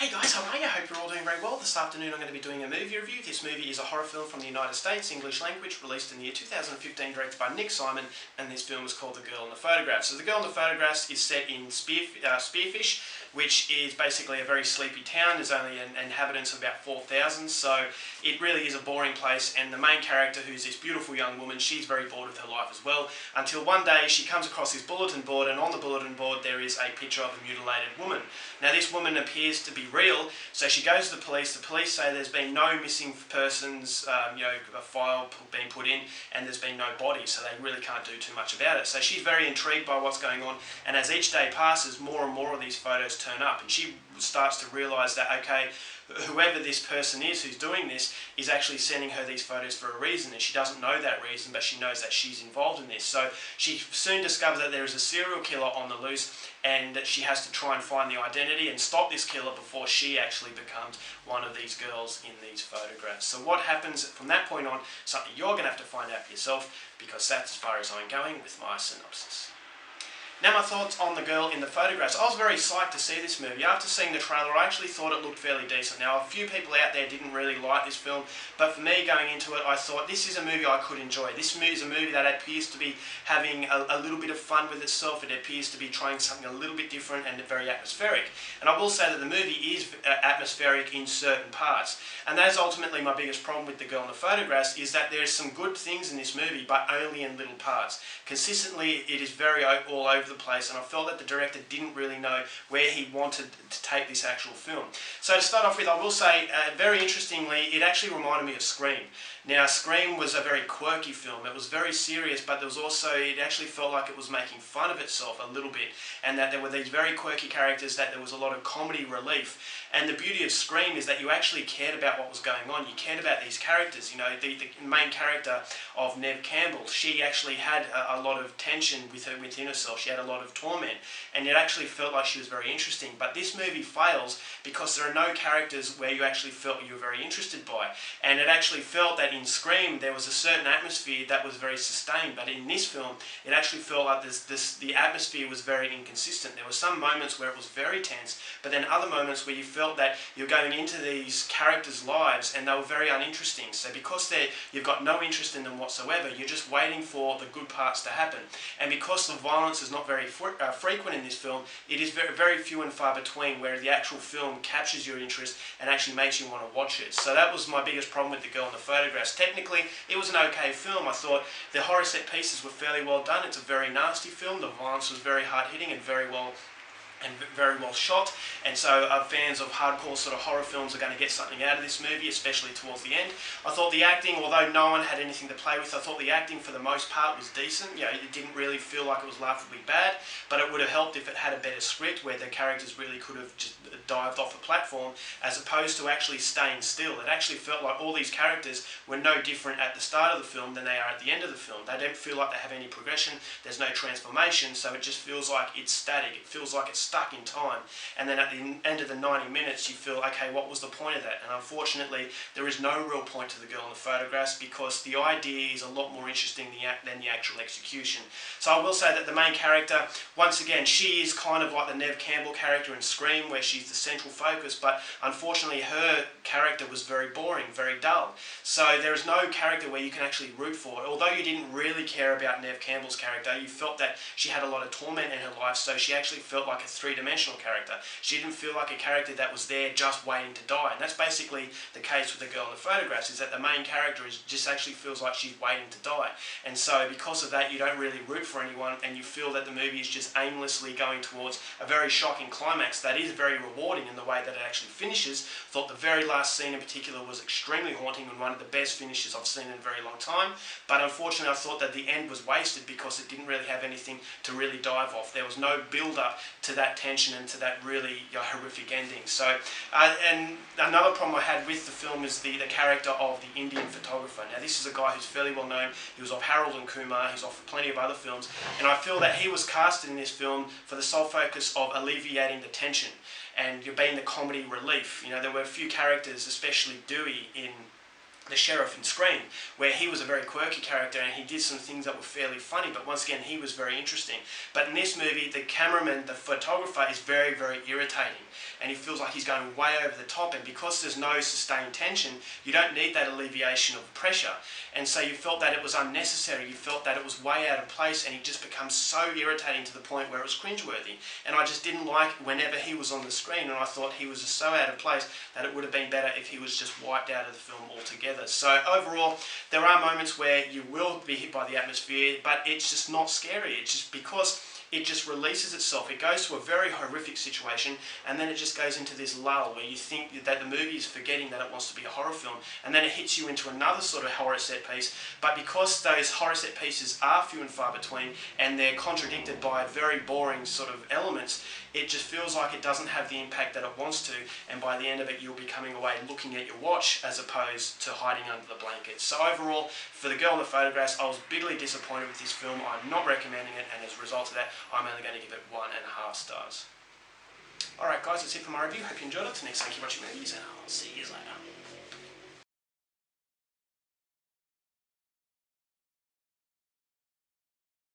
Hey guys, how are you? I hope you're all doing very well. This afternoon I'm going to be doing a movie review. This movie is a horror film from the United States, English language, released in the year 2015, directed by Nick Simon, and this film is called The Girl in the Photograph. So The Girl in the Photograph is set in Spearfish, which is basically a very sleepy town. There's only inhabitants of about 4,000, so it really is a boring place, and the main character, who's this beautiful young woman, she's very bored with her life as well, until one day she comes across this bulletin board, and on the bulletin board there is a picture of a mutilated woman. Now this woman appears to be real, so she goes to the police. The police say there's been no missing persons, a file being put in, and there's been no body, so they really can't do too much about it. So she's very intrigued by what's going on, and as each day passes, more and more of these photos turn up, and she starts to realise that, okay, whoever this person is who's doing this is actually sending her these photos for a reason, and she doesn't know that reason, but she knows that she's involved in this. So she soon discovers that there is a serial killer on the loose, and that she has to try and find the identity and stop this killer before she actually becomes one of these girls in these photographs. So what happens from that point on, something you're going to have to find out for yourself, because that's as far as I'm going with my synopsis. Now my thoughts on The Girl in the Photographs. I was very psyched to see this movie. After seeing the trailer, I actually thought it looked fairly decent. Now, a few people out there didn't really like this film, but for me going into it, I thought this is a movie I could enjoy. This is a movie that appears to be having a little bit of fun with itself. It appears to be trying something a little bit different and very atmospheric. And I will say that the movie is atmospheric in certain parts. And that is ultimately my biggest problem with The Girl in the Photographs, is that there's some good things in this movie, but only in little parts. Consistently, it is very all over the place, and I felt that the director didn't really know where he wanted to take this actual film. So to start off with, I will say, very interestingly, it actually reminded me of Scream. Now, Scream was a very quirky film. It was very serious, but there was also, it actually felt like it was making fun of itself a little bit, and that there were these very quirky characters, that there was a lot of comedy relief. And the beauty of Scream is that you actually cared about what was going on. You cared about these characters. You know, the main character of Neve Campbell, she actually had a lot of tension within herself. She had a lot of torment, and it actually felt like she was very interesting. But this movie fails because there are no characters where you actually felt you were very interested by. And it actually felt that in Scream there was a certain atmosphere that was very sustained, but in this film it actually felt like the atmosphere was very inconsistent. There were some moments where it was very tense, but then other moments where you felt that you're going into these characters' lives and they were very uninteresting. So because you've got no interest in them whatsoever, you're just waiting for the good parts to happen. And because the violence is not very frequent in this film, it is very, very few and far between where the actual film captures your interest and actually makes you want to watch it. So that was my biggest problem with The Girl in the Photographs. Technically, it was an okay film. I thought the horror set pieces were fairly well done. It's a very nasty film. The violence was very hard-hitting and very well shot, and so fans of hardcore sort of horror films are going to get something out of this movie, especially towards the end. I thought the acting, although no one had anything to play with, I thought the acting for the most part was decent. You know, it didn't really feel like it was laughably bad, but it would have helped if it had a better script where the characters really could have just dived off the platform, as opposed to actually staying still. It actually felt like all these characters were no different at the start of the film than they are at the end of the film. They don't feel like they have any progression, there's no transformation, so it just feels like it's static. It feels like it's stuck in time, and then at the end of the 90 minutes you feel, okay, what was the point of that? And unfortunately there is no real point to The Girl in the Photographs, because the idea is a lot more interesting than the actual execution. So I will say that the main character, once again, she is kind of like the Neve Campbell character in Scream, where she's the central focus, but unfortunately her character was very boring, very dull. So there is no character where you can actually root for. Although you didn't really care about Neve Campbell's character, you felt that she had a lot of torment in her life, so she actually felt like a three-dimensional character. She didn't feel like a character that was there just waiting to die, and that's basically the case with The Girl in the Photographs, is that the main character just actually feels like she's waiting to die, and so because of that you don't really root for anyone, and you feel that the movie is just aimlessly going towards a very shocking climax that is very rewarding in the way that it actually finishes. Thought the very last scene in particular was extremely haunting and one of the best finishes I've seen in a very long time, but unfortunately I thought that the end was wasted because it didn't really have anything to really dive off. There was no build-up to that tension and to that really horrific ending. So, and another problem I had with the film is the character of the Indian photographer. Now this is a guy who's fairly well known. He was off Harold and Kumar, he's off plenty of other films, and I feel that he was casted in this film for the sole focus of alleviating the tension and being the comedy relief. You know, there were a few characters, especially Dewey in the sheriff in Scream, where he was a very quirky character and he did some things that were fairly funny, but once again he was very interesting. But in this movie, the cameraman, the photographer, is very, very irritating, and he feels like he's going way over the top, and because there's no sustained tension, you don't need that alleviation of pressure, and so you felt that it was unnecessary, you felt that it was way out of place, and he just becomes so irritating to the point where it was cringeworthy. And I just didn't like whenever he was on the screen, and I thought he was just so out of place that it would have been better if he was just wiped out of the film altogether. So overall, there are moments where you will be hit by the atmosphere, but it's just not scary. It's just because it just releases itself. It goes to a very horrific situation, and then it just goes into this lull where you think that the movie is forgetting that it wants to be a horror film, and then it hits you into another sort of horror set piece. But because those horror set pieces are few and far between, and they're contradicted by very boring sort of elements, it just feels like it doesn't have the impact that it wants to, and by the end of it you'll be coming away looking at your watch as opposed to hiding under the blanket. So overall, for The Girl in the Photographs, I was bitterly disappointed with this film. I'm not recommending it, and as a result of that, I'm only going to give it 1.5 stars. Alright guys, that's it for my review. Hope you enjoyed it. Till next time, keep watching movies, and I'll see you later.